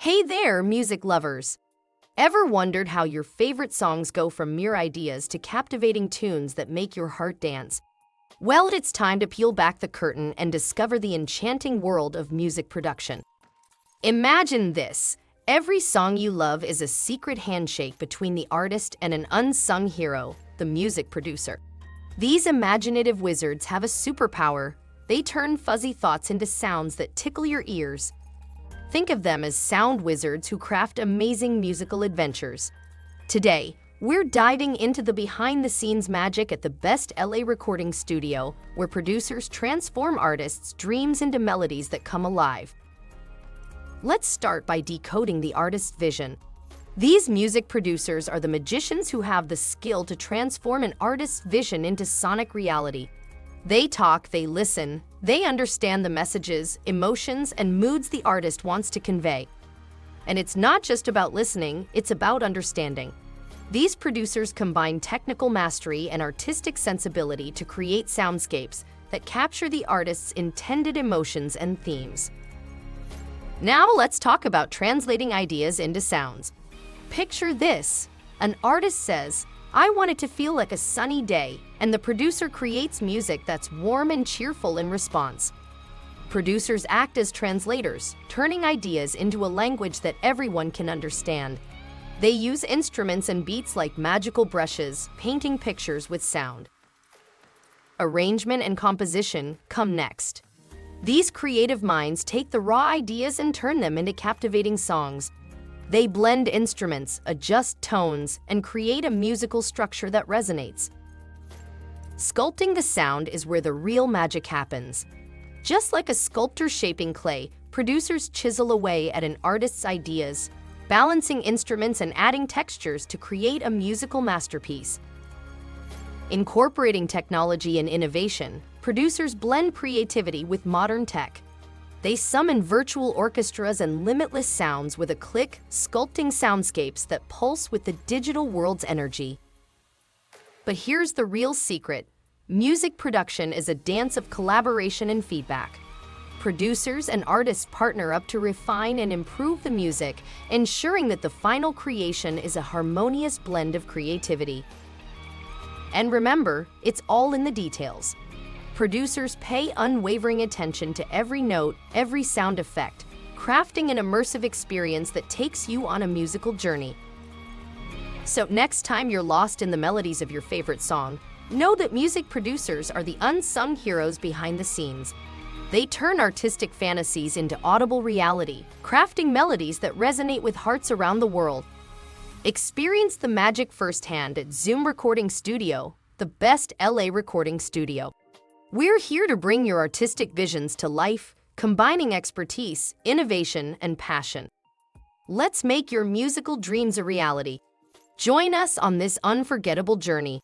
Hey there, music lovers! Ever wondered how your favorite songs go from mere ideas to captivating tunes that make your heart dance? Well, it's time to peel back the curtain and discover the enchanting world of music production. Imagine this. Every song you love is a secret handshake between the artist and an unsung hero, the music producer. These imaginative wizards have a superpower. They turn fuzzy thoughts into sounds that tickle your ears. Think of them as sound wizards who craft amazing musical adventures. Today, we're diving into the behind-the-scenes magic at the best LA recording studio, where producers transform artists' dreams into melodies that come alive. Let's start by decoding the artist's vision. These music producers are the magicians who have the skill to transform an artist's vision into sonic reality. They talk, they listen, they understand the messages, emotions, and moods the artist wants to convey. And it's not just about listening, it's about understanding. These producers combine technical mastery and artistic sensibility to create soundscapes that capture the artist's intended emotions and themes. Now let's talk about translating ideas into sounds. Picture this. An artist says, "I want it to feel like a sunny day," and the producer creates music that's warm and cheerful in response. Producers act as translators, turning ideas into a language that everyone can understand. They use instruments and beats like magical brushes, painting pictures with sound. Arrangement and composition come next. These creative minds take the raw ideas and turn them into captivating songs. They blend instruments, adjust tones, and create a musical structure that resonates. Sculpting the sound is where the real magic happens. Just like a sculptor shaping clay, producers chisel away at an artist's ideas, balancing instruments and adding textures to create a musical masterpiece. Incorporating technology and innovation, producers blend creativity with modern tech. They summon virtual orchestras and limitless sounds with a click, sculpting soundscapes that pulse with the digital world's energy. But here's the real secret. Music production is a dance of collaboration and feedback. Producers and artists partner up to refine and improve the music, ensuring that the final creation is a harmonious blend of creativity. And remember, it's all in the details. Producers pay unwavering attention to every note, every sound effect, crafting an immersive experience that takes you on a musical journey. So next time you're lost in the melodies of your favorite song, know that music producers are the unsung heroes behind the scenes. They turn artistic fantasies into audible reality, crafting melodies that resonate with hearts around the world. Experience the magic firsthand at Zoom Recording Studio, the best LA recording studio. We're here to bring your artistic visions to life, combining expertise, innovation, and passion. Let's make your musical dreams a reality. Join us on this unforgettable journey.